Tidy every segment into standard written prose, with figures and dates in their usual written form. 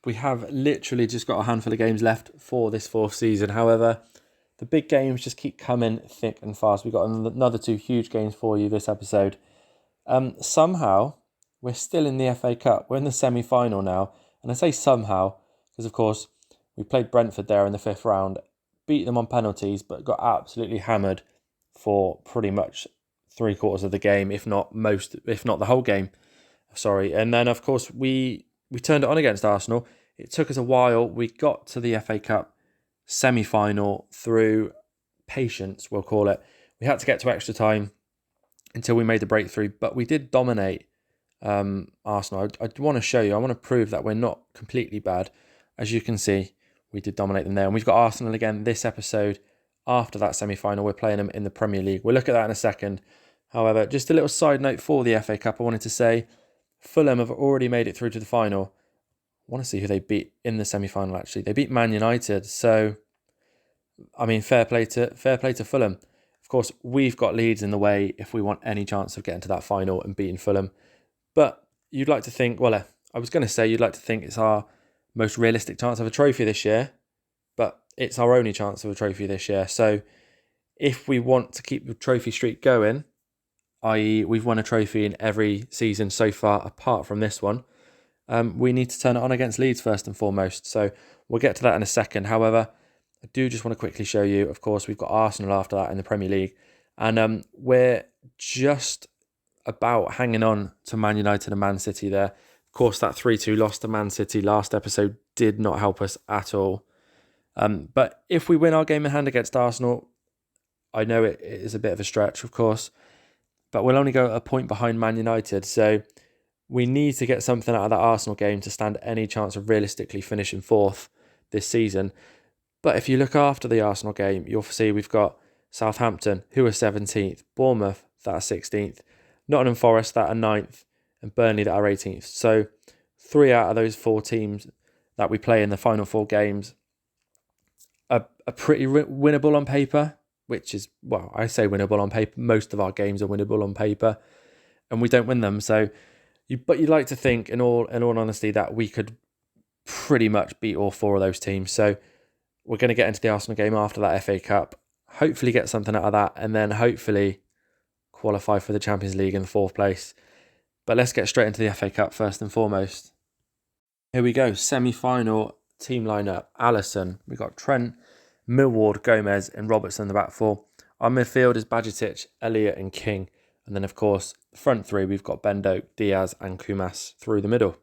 we have literally just got a handful of games left for this fourth season. However, the big games just keep coming thick and fast. We've got another 2 huge games for you this episode. Somehow, we're still in the FA Cup. We're in the semi-final now. And I say somehow, because of course, we played Brentford there in the 5th round, beat them on penalties, but got absolutely hammered for pretty much 3/4 of the game, if not the whole game. Sorry. And then, of course, we turned it on against Arsenal. It took us a while. We got to the FA Cup semi-final through patience, we'll call it. We had to get to extra time until we made the breakthrough, but we did dominate Arsenal. I want to show you, I want to prove that we're not completely bad. As you can see, we did dominate them there. And we've got Arsenal again this episode. After that semi-final, we're playing them in the Premier League. We'll look at that in a second. However, just a little side note for the FA Cup, I wanted to say Fulham have already made it through to the final. I want to see who they beat in the semi-final, actually. They beat Man United. So, I mean, fair play to Fulham. Of course, we've got Leeds in the way if we want any chance of getting to that final and beating Fulham. But you'd like to think, well, I was going to say you'd like to think it's our most realistic chance of a trophy this year, but it's our only chance of a trophy this year. So if we want to keep the trophy streak going, i.e. we've won a trophy in every season so far apart from this one, we need to turn it on against Leeds first and foremost. So we'll get to that in a second. However, I do just want to quickly show you, of course, we've got Arsenal after that in the Premier League. And we're just about hanging on to Man United and Man City there. Of course, that 3-2 loss to Man City last episode did not help us at all. But if we win our game in hand against Arsenal, I know it is a bit of a stretch, of course, but we'll only go a point behind Man United. So we need to get something out of that Arsenal game to stand any chance of realistically finishing 4th this season. But if you look after the Arsenal game, you'll see we've got Southampton, who are 17th, Bournemouth, that are 16th, Nottingham Forest, that are 9th, and Burnley, that are 18th. So 3 out of those 4 teams that we play in the final 4 games are pretty winnable on paper, which is, well, I say winnable on paper. Most of our games are winnable on paper, and we don't win them. So, but you'd like to think, in all honesty, that we could pretty much beat all 4 of those teams. So we're going to get into the Arsenal game after that FA Cup, hopefully get something out of that, and then hopefully qualify for the Champions League in the 4th place. But let's get straight into the FA Cup first and foremost. Here we go, semi-final team lineup. Alisson, we've got Trent, Millward, Gomez and Robertson in the back 4. Our midfield is Bajcetic, Elliott and King. And then, of course, the front 3, we've got Bendo, Diaz and Kumas through the middle.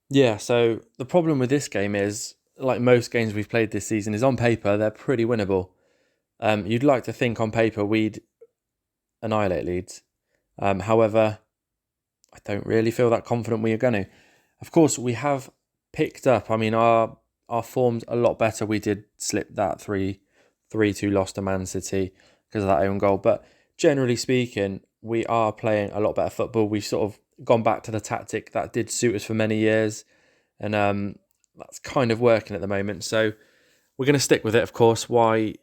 Yeah, so the problem with this game is, like most games we've played this season, is on paper, they're pretty winnable. You'd like to think on paper we'd annihilate Leeds. However, I don't really feel that confident we are going to. Of course, we have picked up. I mean, our form's a lot better. We did slip that 3-2 loss to Man City because of that own goal. But generally speaking, we are playing a lot better football. We've sort of gone back to the tactic that did suit us for many years. And that's kind of working at the moment. So we're going to stick with it, of course. I'd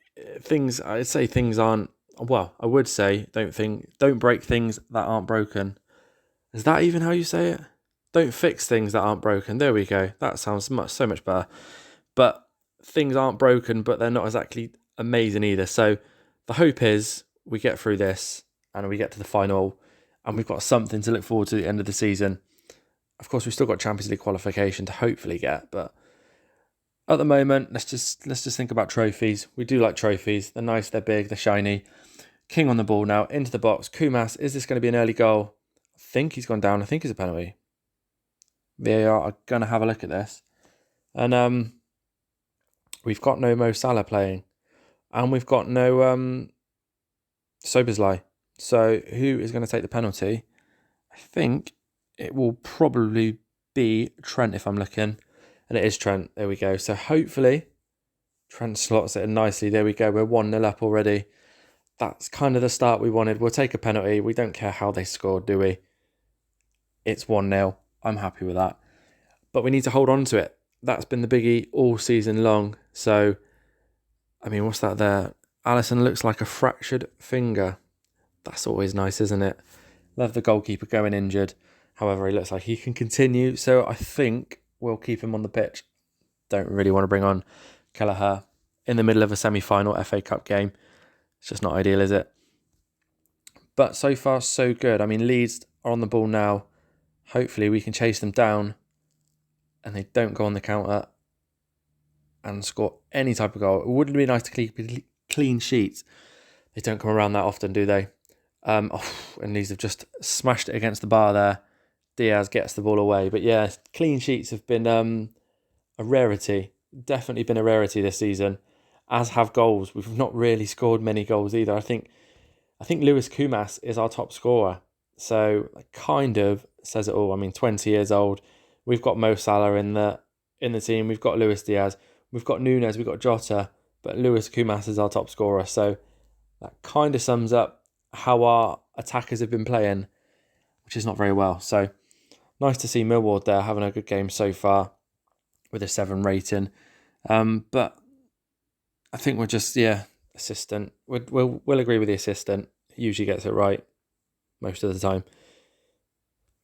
say things aren't, well, I would say, don't break things that aren't broken. Is that even how you say it? Don't fix things that aren't broken. There we go. That sounds so much better. But things aren't broken, but they're not exactly amazing either. So the hope is we get through this and we get to the final and we've got something to look forward to at the end of the season. Of course, we've still got Champions League qualification to hopefully get, but at the moment, let's just think about trophies. We do like trophies. They're nice, they're big, they're shiny. King on the ball now, into the box. Kumas, is this going to be an early goal? I think he's gone down. I think it's a penalty. VAR are going to have a look at this. And we've got no Mo Salah playing. And we've got no Soberslai. So who is going to take the penalty? I think it will probably be Trent if I'm looking. And it is Trent. There we go. So hopefully Trent slots it in nicely. There we go. We're 1-0 up already. That's kind of the start we wanted. We'll take a penalty. We don't care how they scored, do we? It's 1-0. I'm happy with that. But we need to hold on to it. That's been the biggie all season long. So, I mean, what's that there? Alisson looks like a fractured finger. That's always nice, isn't it? Love the goalkeeper going injured. However, he looks like he can continue. So I think we'll keep him on the pitch. Don't really want to bring on Kelleher in the middle of a semi-final FA Cup game. It's just not ideal, is it? But so far, so good. I mean, Leeds are on the ball now. Hopefully we can chase them down and they don't go on the counter and score any type of goal. It wouldn't be nice to keep clean sheets. They don't come around that often, do they? And Leeds have just smashed it against the bar there. Diaz gets the ball away. But yeah, clean sheets have been a rarity. Definitely been a rarity this season, as have goals. We've not really scored many goals either. I think Lewis Kumas is our top scorer. So it kind of says it all. I mean, 20 years old. We've got Mo Salah in the team. We've got Luis Diaz. We've got Nunes. We've got Jota. But Lewis Kumas is our top scorer. So that kind of sums up how our attackers have been playing, which is not very well. So nice to see Millward there having a good game so far with a 7 rating. But I think we're just, assistant. We'll agree with the assistant. He usually gets it right most of the time.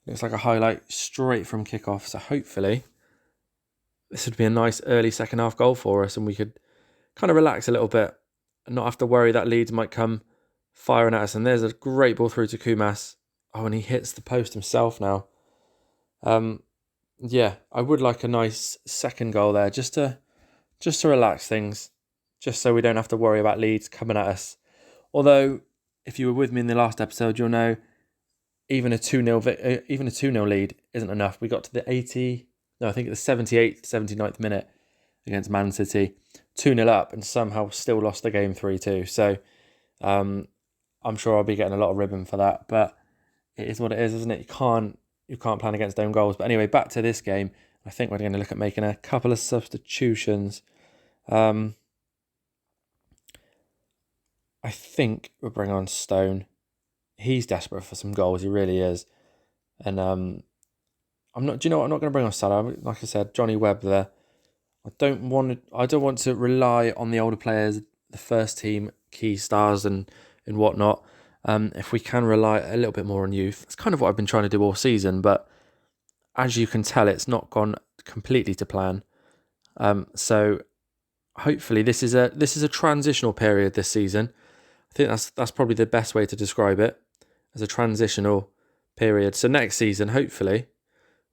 Looks like a highlight straight from kickoff. So hopefully this would be a nice early second half goal for us and we could kind of relax a little bit and not have to worry that Leeds might come firing at us. And there's a great ball through to Kumas. Oh, and he hits the post himself now. I would like a nice second goal there just to relax things, just so we don't have to worry about Leeds coming at us. Although, if you were with me in the last episode, you'll know even a 2-0 lead isn't enough. We got to the 78th, 79th minute against Man City, 2-0 up, and somehow still lost the game 3-2. So I'm sure I'll be getting a lot of ribbon for that, but it is what it is, isn't it? You can't plan against own goals. But anyway, back to this game. I think we're going to look at making a couple of substitutions. I think we'll bring on Stone. He's desperate for some goals. He really is. And I'm not going to bring on Salah. Like I said, Johnny Webb there. I don't want to rely on the older players, the first team key stars and whatnot. If we can rely a little bit more on youth, it's kind of what I've been trying to do all season. But as you can tell, it's not gone completely to plan. So hopefully this is a transitional period this season. I think that's probably the best way to describe it, as a transitional period. So next season, hopefully,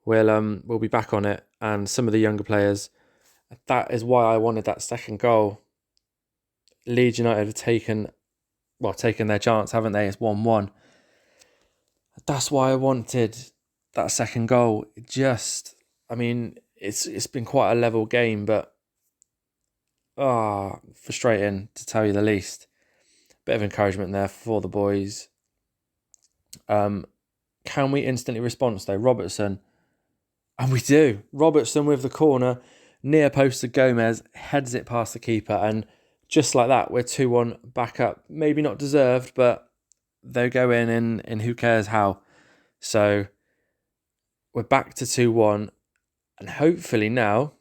we'll be back on it, and some of the younger players. That is why I wanted that second goal. Leeds United have taken their chance, haven't they? It's 1-1. That's why I wanted that second goal. It's been quite a level game, but frustrating to tell you the least. Bit of encouragement there for the boys. Can we instantly respond though? Robertson. And we do. Robertson with the corner, near post to Gomez, heads it past the keeper, and just like that, we're 2-1 back up. Maybe not deserved, but they go in who cares how. So we're back to 2-1, and hopefully now,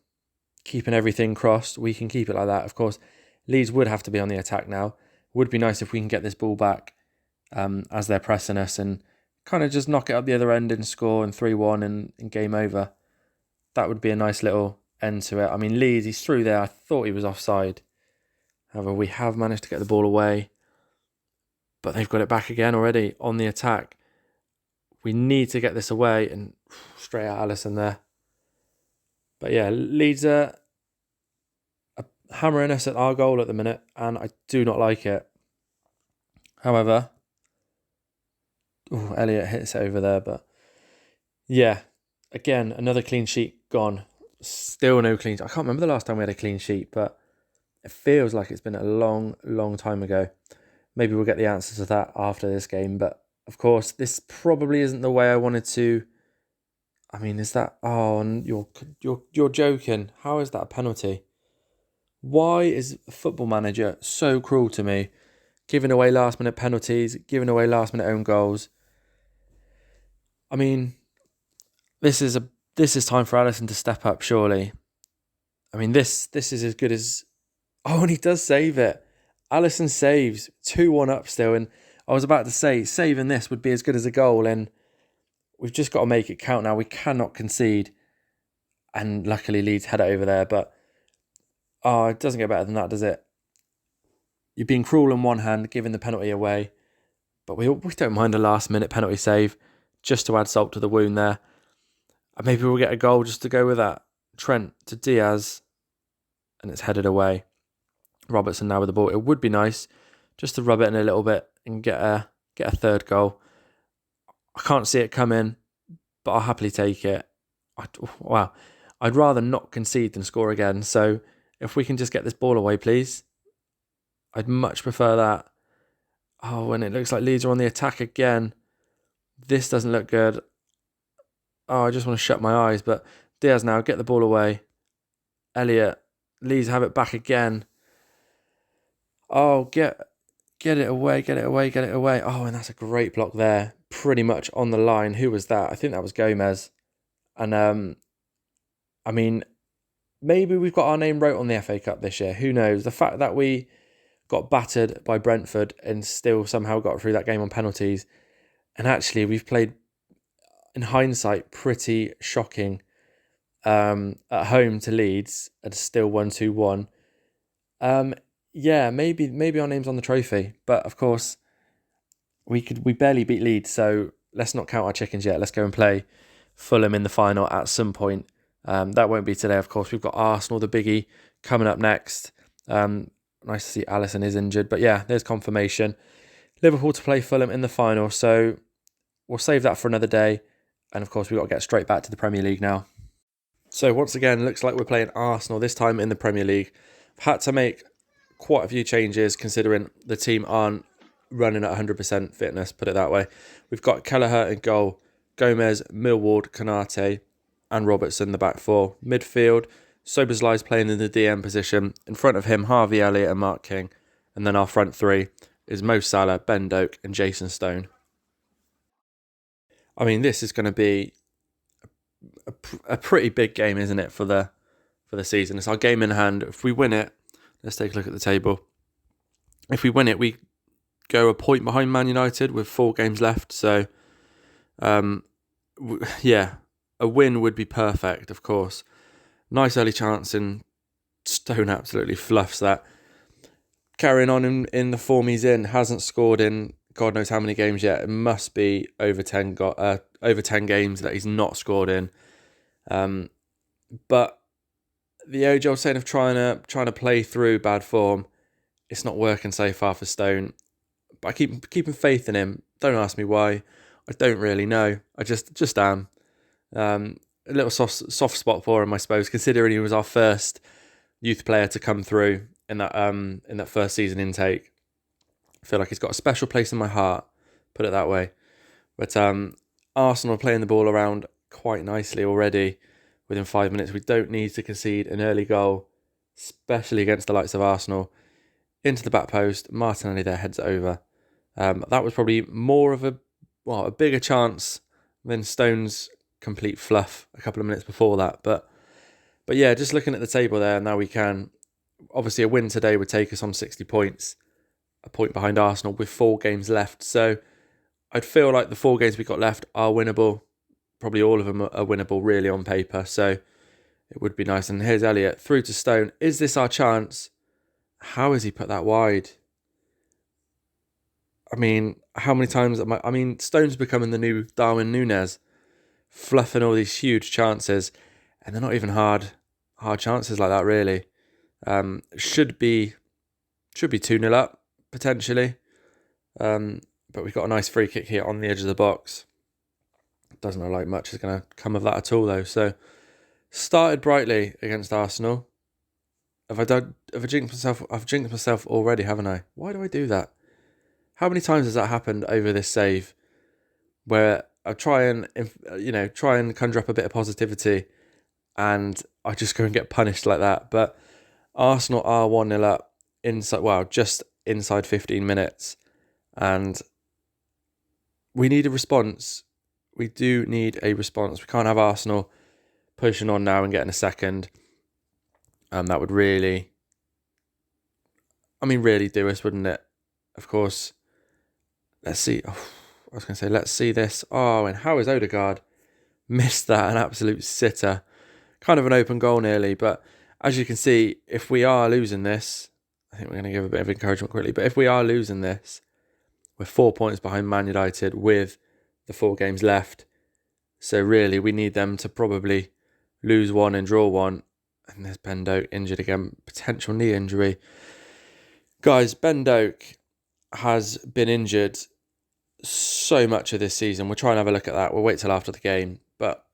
keeping everything crossed, we can keep it like that. Of course, Leeds would have to be on the attack now. Would be nice if we can get this ball back as they're pressing us and kind of just knock it up the other end and score and 3-1 and game over. That would be a nice little end to it. I mean, Leeds, he's through there. I thought he was offside. However, we have managed to get the ball away. But they've got it back again already on the attack. We need to get this away, and straight at Alisson there. But yeah, Leeds are hammering us at our goal at the minute, and I do not like it. However, Elliott hits it over there, but yeah, again, another clean sheet gone. Still no clean sheet. I can't remember the last time we had a clean sheet, but it feels like it's been a long, long time ago. Maybe we'll get the answer to that after this game, but of course, this probably isn't the way I wanted to. I mean, is that? Oh, you're joking. How is that a penalty? Why is a football manager so cruel to me, giving away last minute penalties, giving away last minute own goals? I mean, this is time for Alisson to step up, surely. I mean, this is as good as. Oh, and he does save it. Alisson saves 2-1 up still, and I was about to say saving this would be as good as a goal, and we've just got to make it count now. We cannot concede. and luckily Leeds had it over there. But it doesn't get better than that, does it? You're being cruel on one hand, giving the penalty away, but we don't mind a last-minute penalty save just to add salt to the wound there. And maybe we'll get a goal just to go with that. Trent to Diaz, and it's headed away. Robertson now with the ball. It would be nice just to rub it in a little bit and get a third goal. I can't see it coming, but I'll happily take it. I'd rather not concede than score again. So if we can just get this ball away, please. I'd much prefer that. Oh, and it looks like Leeds are on the attack again. This doesn't look good. Oh, I just want to shut my eyes. But Diaz now, get the ball away. Elliott, Leeds have it back again. Oh, get it away. Oh, and that's a great block there. Pretty much on the line. Who was that? I think that was Gomez. And, maybe we've got our name wrote on the FA Cup this year. Who knows? The fact that we got battered by Brentford and still somehow got through that game on penalties. And actually, we've played, in hindsight, pretty shocking at home to Leeds and still 1-2-1. Maybe our name's on the trophy. But, of course, we barely beat Leeds, so let's not count our chickens yet. Let's go and play Fulham in the final at some point. That won't be today, of course. We've got Arsenal, the biggie, coming up next. Nice to see Alisson is injured. But yeah, there's confirmation. Liverpool to play Fulham in the final. So we'll save that for another day. And of course, we've got to get straight back to the Premier League now. So once again, looks like we're playing Arsenal, this time in the Premier League. I've had to make quite a few changes considering the team aren't running at 100% fitness, put it that way. We've got Kelleher in goal, Gomez, Millward, Konate, and Robertson the back four. Midfield, Soberslai's playing in the DM position. In front of him, Harvey Elliott and Mark King. And then our front three is Mo Salah, Ben Doak, and Jason Stone. I mean, this is going to be a pretty big game, isn't it, for the season? It's our game in hand. If we win it, let's take a look at the table. If we win it, we go a point behind Man United with 4 games left. So, a win would be perfect, of course. Nice early chance, and Stone absolutely fluffs that. Carrying on in the form he's in, hasn't scored in God knows how many games yet. It must be over 10 games that he's not scored in. But the age-old saying of trying to play through bad form, it's not working so far for Stone. But I keep keeping faith in him. Don't ask me why. I don't really know. I just am. A little soft spot for him, I suppose, considering he was our first youth player to come through in that first season intake. I feel like he's got a special place in my heart, put it that way. But Arsenal are playing the ball around quite nicely already within 5 minutes. We don't need to concede an early goal, especially against the likes of Arsenal. Into the back post, Martinelli there heads it over. That was probably more of a bigger chance than Stone's complete fluff a couple of minutes before that. But yeah, just looking at the table there, now we can. Obviously, a win today would take us on 60 points, a point behind Arsenal with 4 games left. So I'd feel like the 4 games we got left are winnable. Probably all of them are winnable, really, on paper. So it would be nice. And here's Elliott through to Stone. Is this our chance? How has he put that wide? I mean, how many times Stone's becoming the new Darwin Núñez, fluffing all these huge chances, and they're not even hard chances like that, really. Should be 2-0 up, potentially. But we've got a nice free kick here on the edge of the box. Doesn't look like much is going to come of that at all, though. So, started brightly against Arsenal. Have I jinxed myself? I've jinxed myself already, haven't I? Why do I do that? How many times has that happened over this save, where I try and conjure up a bit of positivity, and I just go and get punished like that? But Arsenal are 1-0 up just inside 15 minutes, and we need a response. We do need a response. We can't have Arsenal pushing on now and getting a second. That would really do us, wouldn't it? Of course. Let's see. Let's see this. Oh, and how is Odegaard missed that? An absolute sitter. kind of an open goal nearly. But as you can see, if we are losing this, I think we're going to give a bit of encouragement quickly. But if we are losing this, we're 4 points behind Man United with the 4 games left. So really, we need them to probably lose 1 and draw 1. And there's Ben Doak injured again, potential knee injury. Guys, Ben Doak has been injured so much of this season. We'll try and have a look at that. We'll wait till after the game. But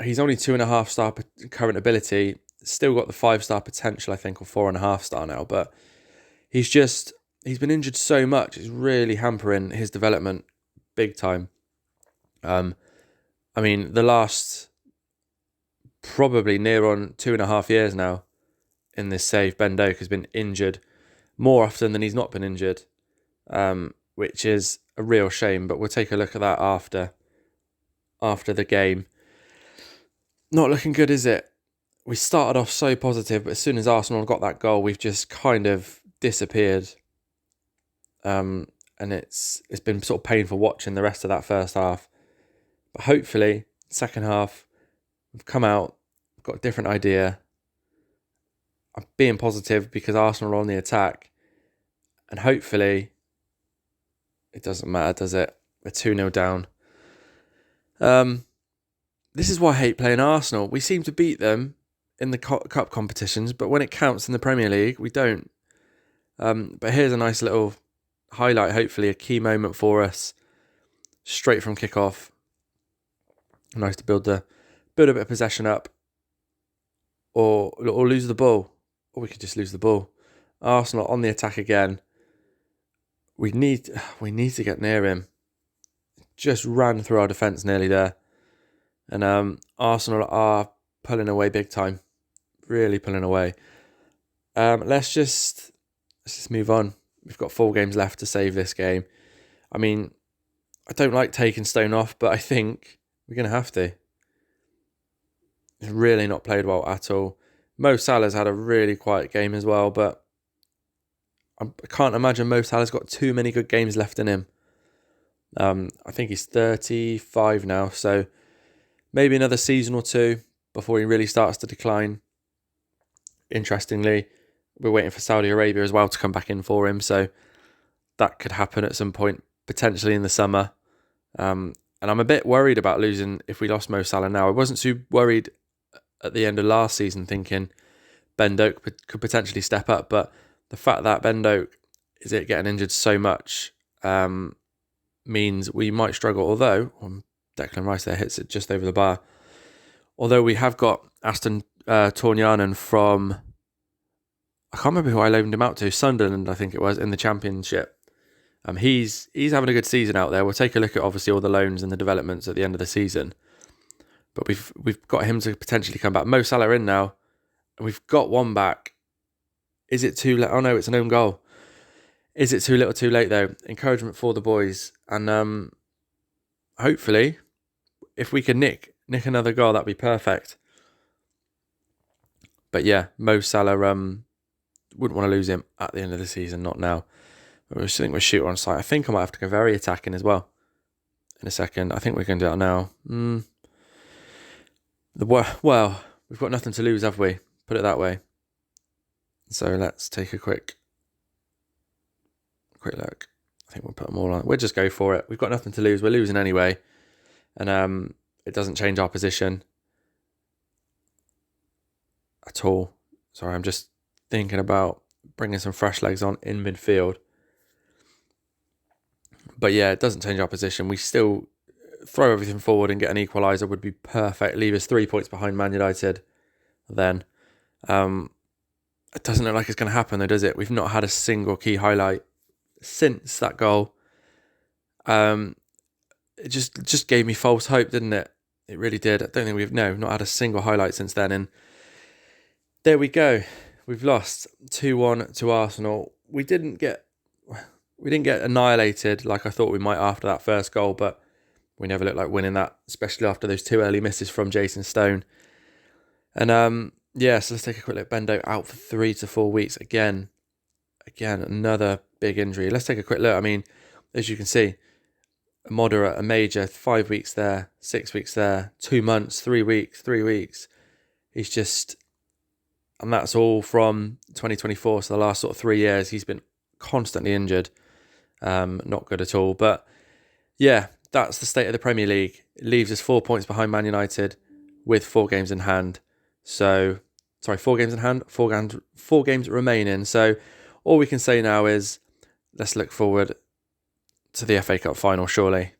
he's only 2.5 star current ability. Still got the 5-star potential, I think, or 4.5 star now. But he's been injured so much. It's really hampering his development big time. I mean, the last probably near on 2.5 years now in this save, Ben Doak has been injured more often than he's not been injured, which is a real shame. But we'll take a look at that after the game. Not looking good, is it? We started off so positive, but as soon as Arsenal got that goal, we've just kind of disappeared. And it's been sort of painful watching the rest of that first half. But hopefully, second half, we've come out, we've got a different idea. I'm being positive because Arsenal are on the attack. And hopefully, it doesn't matter, does it? We're 2-0 down. This is why I hate playing Arsenal. We seem to beat them in the cup competitions, but when it counts in the Premier League, we don't. But here's a nice little highlight, hopefully a key moment for us, straight from kickoff. Nice to build a bit of possession up, or lose the ball, or we could just lose the ball. Arsenal on the attack again. We need to get near him. Just ran through our defence nearly there, and Arsenal are pulling away big time, really pulling away. Let's just move on. We've got 4 games left to save this game. I mean, I don't like taking Stone off, but I think we're going to have to. He's really not played well at all. Mo Salah's had a really quiet game as well, but I can't imagine Mo Salah's got too many good games left in him. I think he's 35 now, so maybe another season or 2 before he really starts to decline. Interestingly, we're waiting for Saudi Arabia as well to come back in for him, so that could happen at some point, potentially in the summer. And I'm a bit worried about losing if we lost Mo Salah now. I wasn't too worried at the end of last season, thinking Ben Doak could potentially step up, but the fact that Ben Doak is getting injured so much means we might struggle. Although Declan Rice there hits it just over the bar. Although we have got Aston Tornianen from, I can't remember who I loaned him out to, Sunderland, I think it was, in the Championship. He's having a good season out there. We'll take a look at obviously all the loans and the developments at the end of the season. But we've got him to potentially come back. Mo Salah in now, and we've got one back. Is it too late? Oh no, it's an own goal. Is it too little too late though? Encouragement for the boys. And hopefully, if we can nick another goal, that'd be perfect. But yeah, Mo Salah, wouldn't want to lose him at the end of the season, not now. I think we're shooter on site. I think I might have to go very attacking as well in a second. I think we're going to do that now. Well, we've got nothing to lose, have we? Put it that way. So let's take a quick look. I think we'll put them all on. We'll just go for it. We've got nothing to lose. We're losing anyway. And it doesn't change our position at all. Sorry, I'm just thinking about bringing some fresh legs on in midfield. But yeah, it doesn't change our position. We still throw everything forward and get an equaliser would be perfect. Leave us 3 points behind Man United then. It doesn't look like it's going to happen though, does it? We've not had a single key highlight since that goal. It just gave me false hope, didn't it? It really did. I don't think we've not had a single highlight since then. And there we go. We've lost 2-1 to Arsenal. We didn't get annihilated like I thought we might after that first goal, but we never looked like winning that, especially after those 2 early misses from Jason Stone. And so let's take a quick look. Ben Doak out for 3 to 4 weeks. Again, another big injury. Let's take a quick look. I mean, as you can see, a moderate, a major, 5 weeks there, 6 weeks there, 2 months, 3 weeks, 3 weeks. He's just, and that's all from 2024. So the last sort of 3 years, he's been constantly injured. Not good at all. But yeah, that's the state of the Premier League. It leaves us 4 points behind Man United with 4 games in hand. 4 games in hand, 4 games remaining. So all we can say now is let's look forward to the FA Cup final, surely.